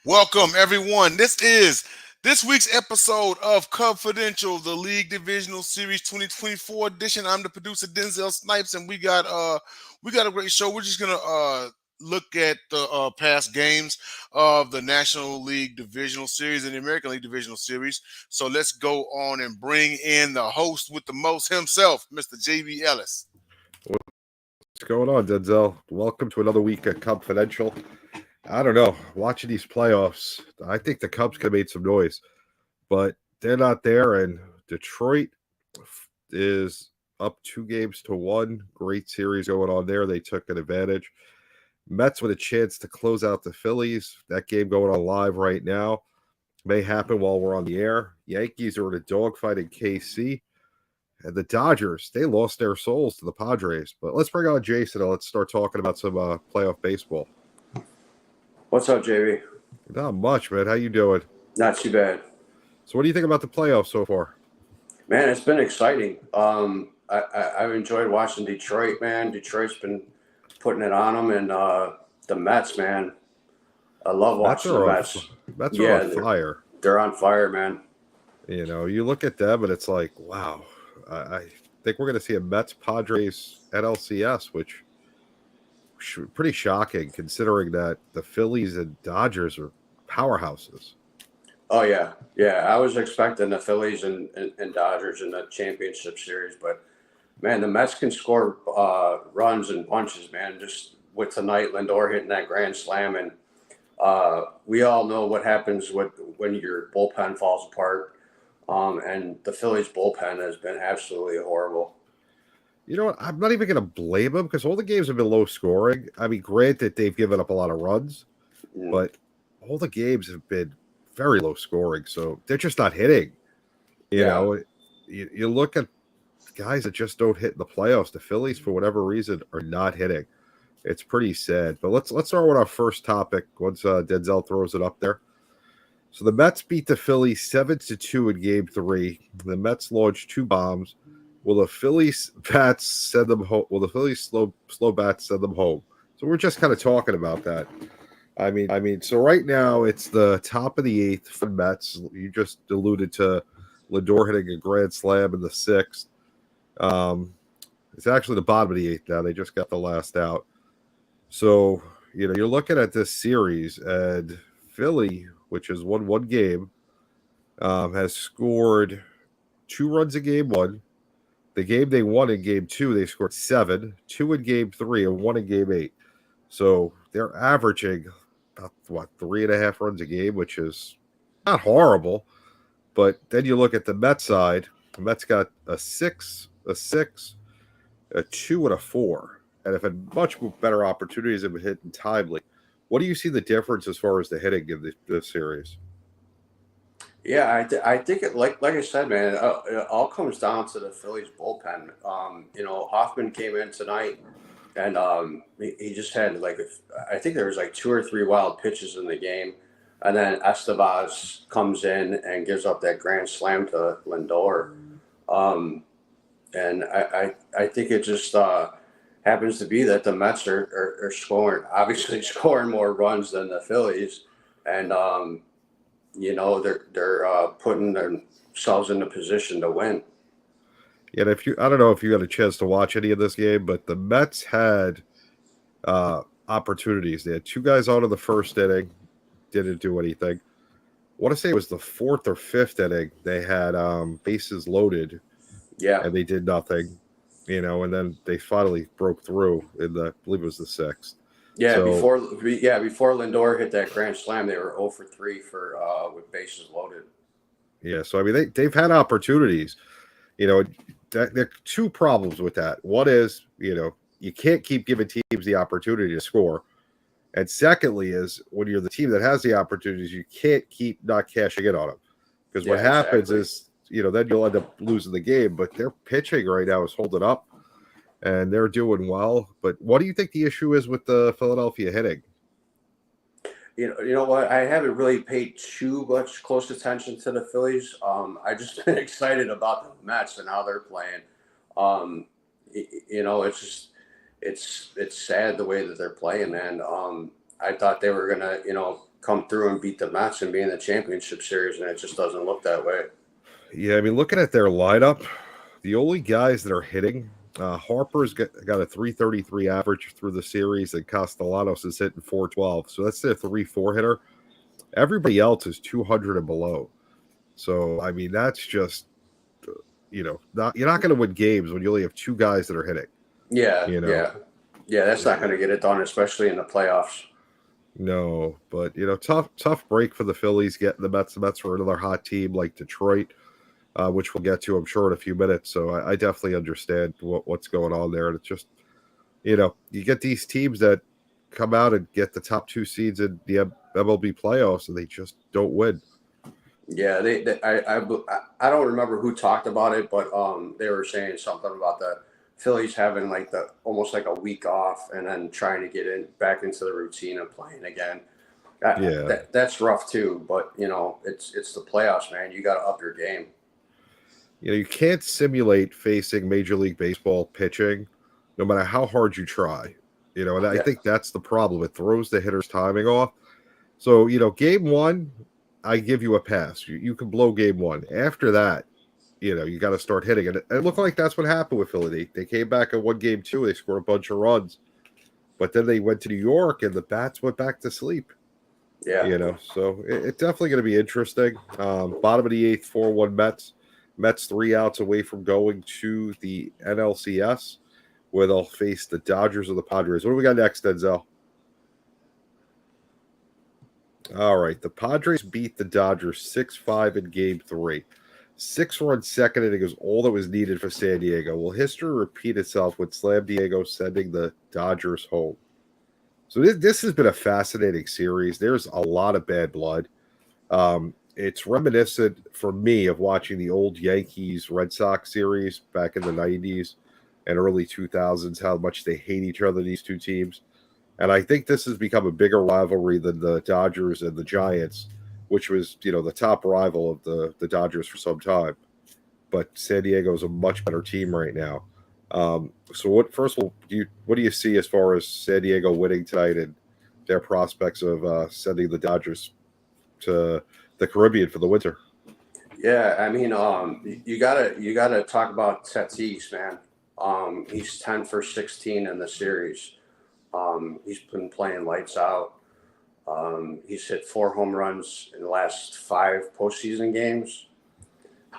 Welcome, everyone. This is this week's episode of Cubfidential, the League Divisional Series 2024 edition. I'm the producer Denzel Snipes, and we got a great show. We're just gonna look at the past games of the National League Divisional Series and the American League Divisional Series. So let's go on and bring in the host with the most himself, Mr. JB Ellis. What's going on, Denzel? Welcome to another week at Cubfidential. I don't know. Watching these playoffs, I think the Cubs could have made some noise, but they're not there. And Detroit is up 2-1. Great series going on there. They took an advantage. Mets with a chance to close out the Phillies. That game going on live right now may happen while we're on the air. Yankees are in a dogfight in KC. And the Dodgers, they lost their souls to the Padres. But let's bring on Jason and let's start talking about some playoff baseball. What's up, JB? Not much, man. How you doing? Not too bad. So what do you think about the playoffs so far? Man, it's been exciting. I've enjoyed watching Detroit, man. Detroit's been putting it on them. And the Mets, man. I love watching the Mets. Mets are on fire. They're on fire, man. You know, you look at them and it's like, wow. I think we're going to see a Mets-Padres NLCS, which is pretty shocking considering that the Phillies and Dodgers are powerhouses. Oh, yeah. Yeah, I was expecting the Phillies and Dodgers in the championship series. But, man, the Mets can score runs and bunches, man. Just with tonight, Lindor hitting that grand slam. And we all know what happens when your bullpen falls apart. And the Phillies bullpen has been absolutely horrible. You know what? I'm not even going to blame them because all the games have been low scoring. I mean, granted, they've given up a lot of runs, but all the games have been very low scoring. So they're just not hitting. You know, you look at guys that just don't hit in the playoffs. The Phillies, for whatever reason, are not hitting. It's pretty sad. But let's start with our first topic once Denzel throws it up there. So the Mets beat the Phillies 7-2 in Game 3. The Mets launched 2 bombs. Will the Phillies bats send them home? Will the Phillies slow bats send them home? So we're just kind of talking about that. I mean, so right now it's the top of the 8th for the Mets. You just alluded to Lindor hitting a grand slam in the 6th. It's actually the bottom of the 8th now. They just got the last out. So, you know, you're looking at this series, and Philly, which has won one game, has scored 2 runs in Game 1. The game they won in Game 2, they scored 7, 2 in Game 3, and 1 in Game 8. So they're averaging about, 3.5 runs a game, which is not horrible. But then you look at the Mets side. The Mets got a 6, a 6, a 2, and a 4. And have had much better opportunities and been hitting timely. What do you see the difference as far as the hitting in this series? Yeah, I think it like I said, man. It all comes down to the Phillies bullpen. You know, Hoffman came in tonight, and he just had I think there was like 2 or 3 wild pitches in the game, and then Estevez comes in and gives up that grand slam to Lindor, and I think it just happens to be that the Mets are scoring, obviously scoring more runs than the Phillies, and you know, they're putting themselves in a position to win. Yeah, and I don't know if you got a chance to watch any of this game, but the Mets had opportunities. They had 2 guys out of the first inning, didn't do anything. I want to say it was the 4th or 5th inning. They had bases loaded, and they did nothing. You know, and then they finally broke through in I believe it was the 6th. Yeah, so, before Lindor hit that grand slam, they were 0 for 3 with bases loaded. Yeah, so I mean they've had opportunities. You know, there are 2 problems with that. One is, you know, you can't keep giving teams the opportunity to score. And secondly is when you're the team that has the opportunities, you can't keep not cashing in on them. Because what happens is, you know, then you'll end up losing the game. But their pitching right now is holding up. And they're doing well. But what do you think the issue is with the Philadelphia hitting? You know what? I haven't really paid too much close attention to the Phillies. I just been excited about the Mets and how they're playing. You know, it's just it's sad the way that they're playing, man. I thought they were gonna, you know, come through and beat the Mets and be in the championship series, and it just doesn't look that way. Yeah, I mean, looking at their lineup, the only guys that are hitting, Harper's got a 333 average through the series, and Castellanos is hitting 412. So that's their 3-4 hitter. Everybody else is 200 and below. So, I mean, that's just, you're not going to win games when you only have two guys that are hitting. Yeah, You know? yeah. That's not going to get it done, especially in the playoffs. No, but tough break for the Phillies getting the Mets. The Mets were another hot team like Detroit, which we'll get to, I'm sure, in a few minutes. So I definitely understand what's going on there. And it's just, you get these teams that come out and get the top two seeds in the MLB playoffs, and they just don't win. Yeah, I don't remember who talked about it, but they were saying something about the Phillies having like almost like a week off and then trying to get back into the routine of playing again. That's rough too, but it's the playoffs, man. You got to up your game. You can't simulate facing Major League Baseball pitching, no matter how hard you try. And I think that's the problem. It throws the hitter's timing off. So, game one, I give you a pass. You can blow game one. After that, you got to start hitting. And it looked like that's what happened with Philly. They came back and won game two. They scored a bunch of runs. But then they went to New York, and the bats went back to sleep. Yeah. So it's definitely going to be interesting. Bottom of the eighth, 4-1 Mets. Mets 3 outs away from going to the NLCS, where they'll face the Dodgers or the Padres. What do we got next, Denzel? All right, the Padres beat the Dodgers 6-5 in Game 3. 6-run second inning is all that was needed for San Diego. Will history repeat itself with Slam Diego sending the Dodgers home? So this has been a fascinating series. There's a lot of bad blood. It's reminiscent for me of watching the old Yankees-Red Sox series back in the 90s and early 2000s, how much they hate each other, these two teams. And I think this has become a bigger rivalry than the Dodgers and the Giants, which was, the top rival of the Dodgers for some time. But San Diego is a much better team right now. So what do you see as far as San Diego winning tonight and their prospects of sending the Dodgers to the Caribbean for the winter? Yeah, I mean, you gotta talk about Tatis, man. He's 10 for 16 in the series. He's been playing lights out. He's hit 4 home runs in the last 5 postseason games.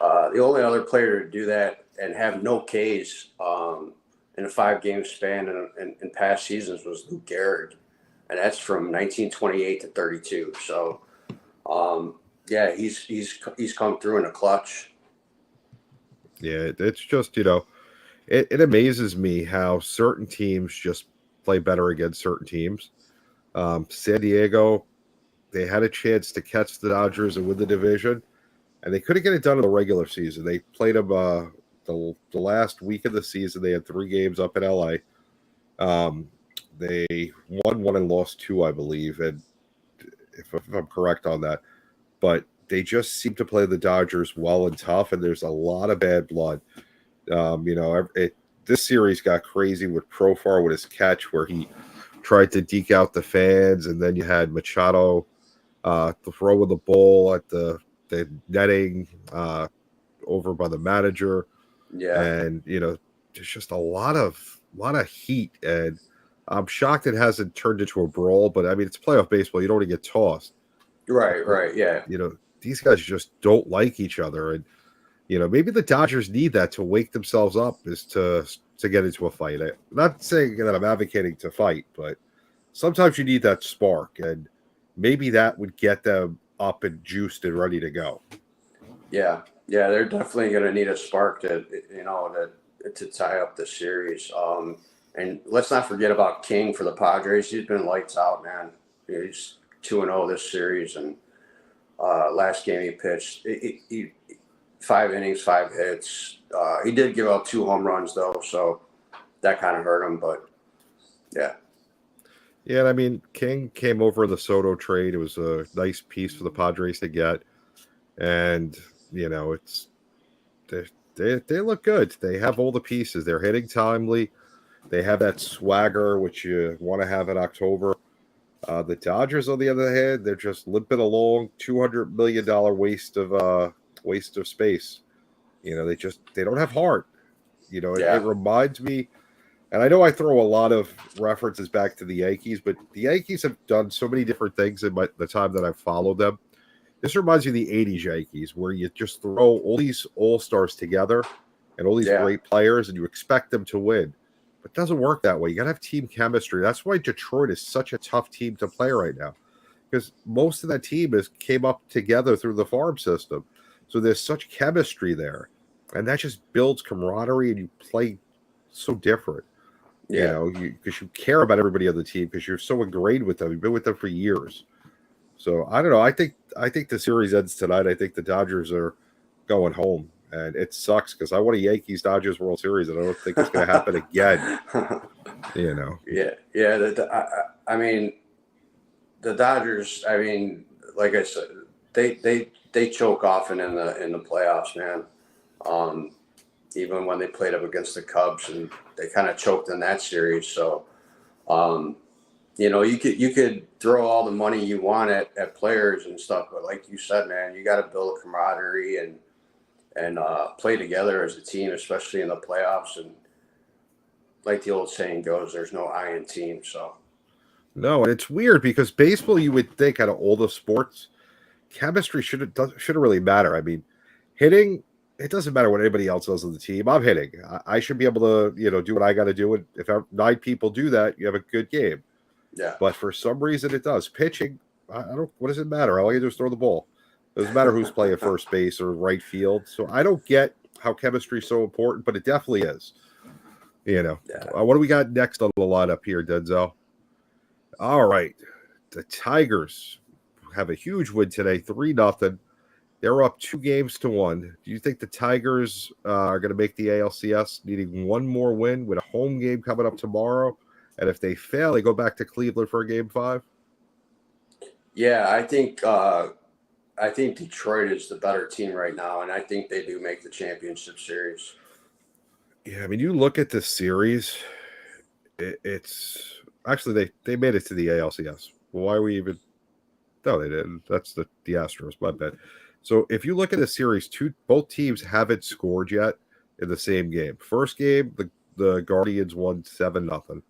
The only other player to do that and have no Ks in a 5-game span in past seasons was Lou Gehrig, and that's from 1928 to 32. So, yeah, he's come through in a clutch. Yeah, it's just it amazes me how certain teams just play better against certain teams. San Diego, they had a chance to catch the Dodgers and win the division, and they couldn't get it done in the regular season. They played them the last week of the season. They had 3 games up in LA. They won 1 and lost 2, I believe, and if I'm correct on that. But they just seem to play the Dodgers well and tough, and there's a lot of bad blood. This series got crazy with Profar with his catch where he tried to deke out the fans, and then you had Machado throwing the ball at the netting over by the manager. Yeah, and there's just a lot of heat, and I'm shocked it hasn't turned into a brawl. But I mean, it's playoff baseball; you don't want to get tossed. right, yeah. These guys just don't like each other, and maybe the Dodgers need that to wake themselves up, is to get into a fight. I'm not saying that I'm advocating to fight, but sometimes you need that spark, and maybe that would get them up and juiced and ready to go. Yeah, they're definitely going to need a spark to tie up the series. And let's not forget about King for the Padres. He's been lights out, man. He's 2-0 this series, and last game he pitched, he 5 innings, 5 hits. He did give up 2 home runs though, so that kind of hurt him. But yeah. Yeah, and I mean, King came over in the Soto trade. It was a nice piece for the Padres to get, and it's they look good. They have all the pieces. They're hitting timely. They have that swagger which you want to have in October. The Dodgers, on the other hand, they're just limping along, $200 million waste of space. They don't have heart. It Yeah. reminds me, and I know I throw a lot of references back to the Yankees, but the Yankees have done so many different things in the time that I've followed them. This reminds me of the '80s Yankees, where you just throw all these all stars together and all these Yeah. great players, and you expect them to win. But it doesn't work that way. You got to have team chemistry. That's why Detroit is such a tough team to play right now, because most of that team came up together through the farm system. So there's such chemistry there, and that just builds camaraderie, and you play so different. Yeah. Because you care about everybody on the team because you're so ingrained with them. You've been with them for years. So I don't know. I think the series ends tonight. I think the Dodgers are going home, and it sucks because I want a Yankees Dodgers World Series, and I don't think it's going to happen again. Yeah. Yeah. I mean, the Dodgers. I mean, like I said, they choke often in the playoffs, man. Even when they played up against the Cubs, and they kind of choked in that series. So, you could throw all the money you want at players and stuff, but like you said, man, you got to build a camaraderie and play together as a team, especially in the playoffs. And like the old saying goes, there's no I in team. So No, and it's weird because baseball, you would think out of all the sports, chemistry shouldn't really matter. I mean, hitting, it doesn't matter what anybody else does on the team. I'm hitting. I should be able to do what I got to do. And if 9 people do that, you have a good game. yeah, But for some reason, it does. Pitching, I don't. What does it matter? All you do is throw the ball. It doesn't matter who's playing first base or right field. So I don't get how chemistry is so important, but it definitely is. yeah, What do we got next on the lineup here, Denzel? All right, the Tigers have a huge win today, 3-0. They're up 2-1. Do you think the Tigers are going to make the ALCS, needing one more win with a home game coming up tomorrow? And if they fail, they go back to Cleveland for a Game 5? yeah. I think Detroit is the better team right now, and I think they do make the championship series. Yeah, I mean, you look at this series, it's actually they made it to the ALCS. Why are we even? No, they didn't. That's the Astros. My bad. So if you look at the series, both teams haven't scored yet in the same game. First game, the Guardians won 7-0.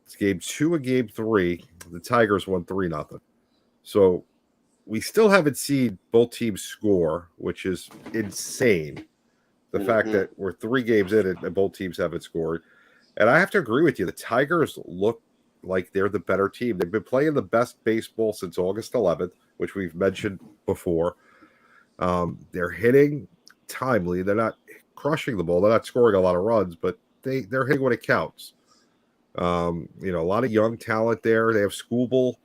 It's game 2 and game 3. The Tigers won 3-0. So we still haven't seen both teams score, which is insane. The fact that we're 3 games in and both teams haven't scored. And I have to agree with you. The Tigers look like they're the better team. They've been playing the best baseball since August 11th, which we've mentioned before. They're hitting timely. They're not crushing the ball. They're not scoring a lot of runs, but they're hitting when it counts. A lot of young talent there. They have Skubal.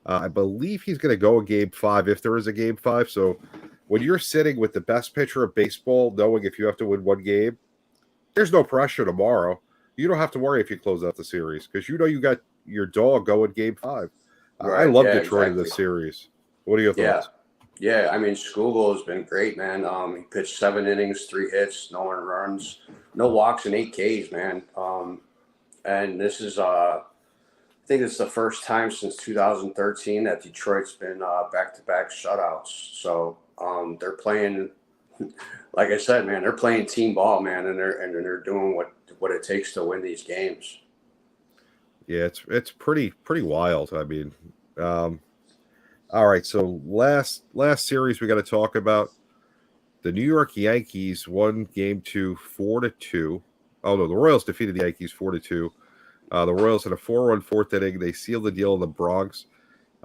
I believe he's going to go in Game 5 if there is a Game 5. So when you're sitting with the best pitcher of baseball, knowing if you have to win one game, there's no pressure tomorrow. You don't have to worry if you close out the series because you got your dog going Game 5. I Right? love Yeah, Detroit in exactly. this series. What are your Yeah. thoughts? Yeah, I mean, Skubal has been great, man. He pitched 7 innings, 3 hits, no earned runs, no walks, and 8 Ks, man. And this is, I think it's the first time since 2013 that Detroit's been back-to-back shutouts. So they're playing, like I said, man, they're playing team ball, man, and they're doing what it takes to win these games. Yeah, it's pretty wild. I mean, all right. So last series we got to talk about. The New York Yankees won Game 2 4-2. Oh no, the Royals defeated the Yankees 4-2. The Royals had a 4-run fourth inning. They sealed the deal in the Bronx.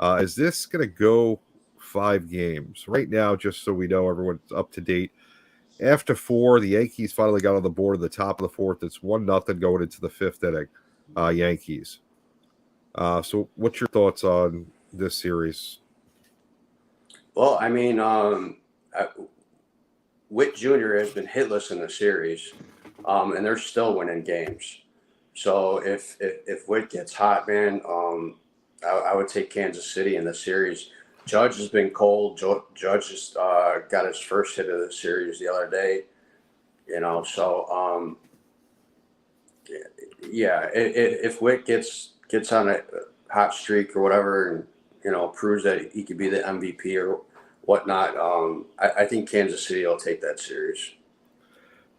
Is this going to go 5 games right now? Just so we know, everyone's up to date. After 4, the Yankees finally got on the board at the top of the 4th. It's 1-0 going into the 5th inning. Yankees. So what's your thoughts on this series? Well, I mean, Witt Jr. has been hitless in the series, and they're still winning games. So if Witt gets hot, man, I would take Kansas City in the series. Judge has been cold. Judge just got his first hit of the series the other day. Yeah. If Witt gets on hot streak or whatever, and proves that he could be the MVP or whatnot. I think Kansas City will take that series.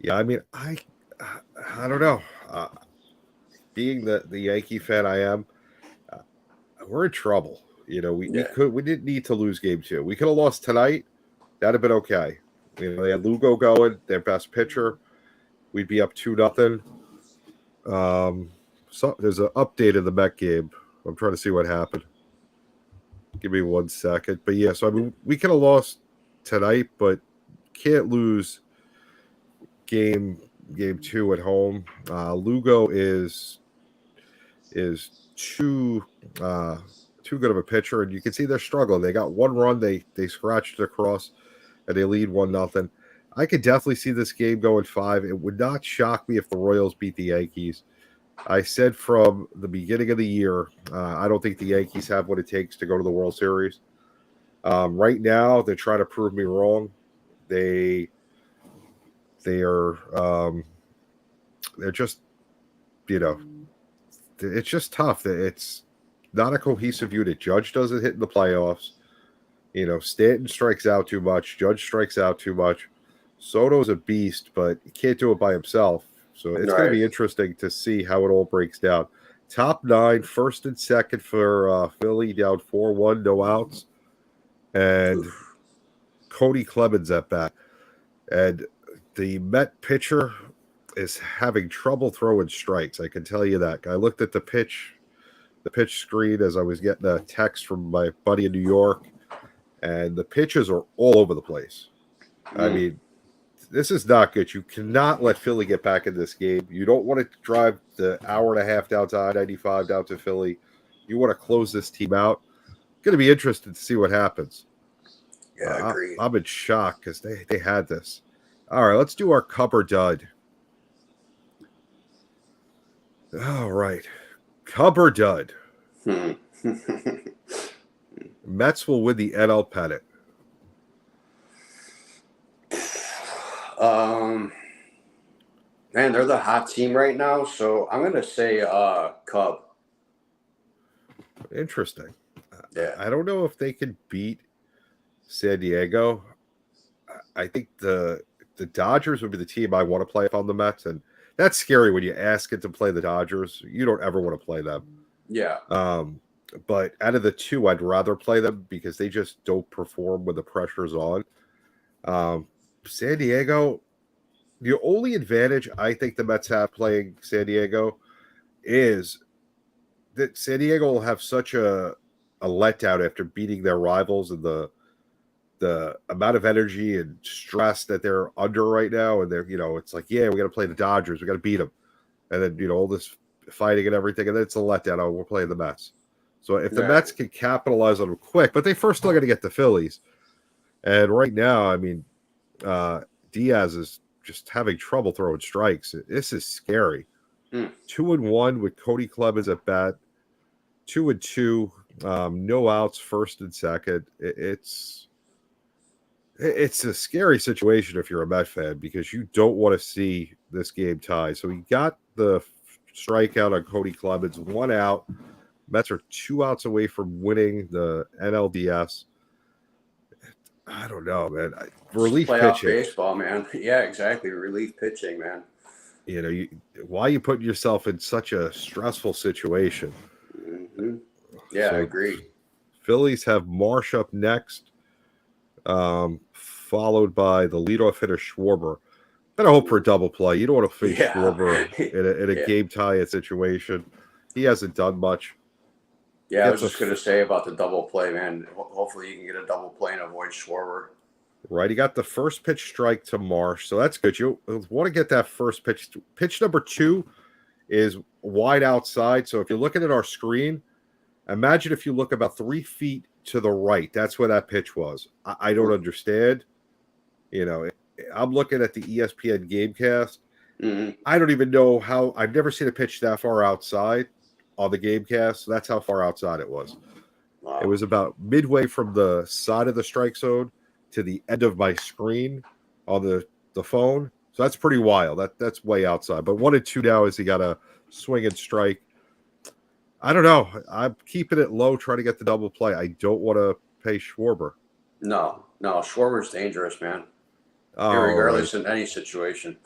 Yeah, I mean, I don't know. Being the Yankee fan I am, we're in trouble. We didn't need to lose game 2. We could have lost tonight. That'd have been okay. They had Lugo going, their best pitcher. We'd be up 2-0. So there's an update in the Met game. I'm trying to see what happened. Give me 1 second. But yeah, so I mean, we could have lost tonight, but can't lose game 2 at home. Lugo is too good of a pitcher, and you can see they're struggling. They got 1 run, they scratched it across, and they lead 1-0. I could definitely see this game going 5. It would not shock me if the Royals beat the Yankees. I said from the beginning of the year, I don't think the Yankees have what it takes to go to the World Series. Right now, they're trying to prove me wrong. They're just, it's just tough. It's not a cohesive unit. Judge doesn't hit in the playoffs. Stanton strikes out too much. Judge strikes out too much. Soto's a beast, but he can't do it by himself. So it's going to be interesting to see how it all breaks down. Top 9, first and second for Philly, down 4-1, no outs. And Cody Clemens at bat. And the Met pitcher is having trouble throwing strikes. I can tell you that. I looked at the pitch screen as I was getting a text from my buddy in New York, and the pitches are all over the place. I mean, this is not good. You cannot let Philly get back in this game. You don't want to drive the hour and a half down to I-95 down to Philly. You want to close this team out. Going to be interested to see what happens. Yeah, I agree. I'm in shock because they had this. All right, let's do our cup or dud. All right. Cup or dud. Mets will win the NL pennant. Man, they're the hot team right now, so I'm gonna say Cub. Interesting. Yeah. I don't know if they can beat San Diego. I think the Dodgers would be the team I want to play if I'm the Mets, and that's scary when you ask it to play the Dodgers. You don't ever want to play them. Yeah. But out of the 2, I'd rather play them because they just don't perform when the pressure's on. San Diego, the only advantage I think the Mets have playing San Diego is that San Diego will have such a letdown after beating their rivals, and the amount of energy and stress that they're under right now. And they're, it's like, yeah, we got to play the Dodgers. We got to beat them. And then, all this fighting and everything. And then it's a letdown. Oh, we're playing the Mets. So if the Mets can capitalize on them quick, but they first still got to get the Phillies. And right now, I mean, Diaz is just having trouble throwing strikes. This is scary. 2-1 with Cody Clemens at bat. 2-2, no outs, first and second. It's a scary situation if you're a Met fan because you don't want to see this game tie. So he got the strikeout on Cody Clemens, 1 out. Mets are 2 outs away from winning the NLDS. I don't know, man. Relief playoff pitching. Baseball, man. Yeah, exactly. Relief pitching, man. Why are you putting yourself in such a stressful situation? Mm-hmm. Yeah, So, I agree. Phillies have Marsh up next, followed by the leadoff hitter Schwarber. Better hope for a double play. You don't want to face Schwarber in a game tie situation. He hasn't done much. Yeah, I was just going to say about the double play, man. Hopefully you can get a double play and avoid Schwarber. Right, he got the first pitch strike to Marsh, so that's good. You want to get that first pitch. Pitch number 2 is wide outside. So if you're looking at our screen, imagine if you look about 3 feet to the right. That's where that pitch was. I don't understand. I'm looking at the ESPN Gamecast. Mm-hmm. I don't even know how. I've never seen a pitch that far outside on the Gamecast. So that's how far outside it was. Wow. It was about midway from the side of the strike zone to the end of my screen on the phone. So that's pretty wild. That's way outside. But 1-2 now is he got a swing and strike. I don't know. I'm keeping it low, trying to get the double play. I don't want to pay Schwarber. No, Schwarber's dangerous, man. All Regardless right. in any situation.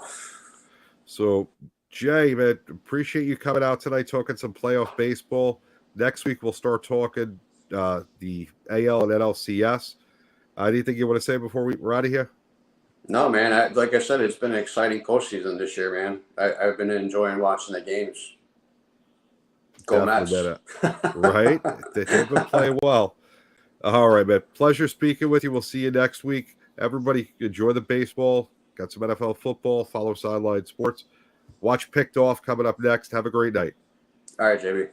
So, Jay, man, appreciate you coming out tonight talking some playoff baseball. Next week, we'll start talking the AL and NLCS. Anything you want to say before we're out of here? No, man. Like I said, it's been an exciting postseason this year, man. I've been enjoying watching the games. Go Mets. Right? They've been playing well. All right, man. Pleasure speaking with you. We'll see you next week. Everybody, enjoy the baseball. Got some NFL football. Follow Sideline Sports. Watch Picked Off coming up next. Have a great night. All right, JB.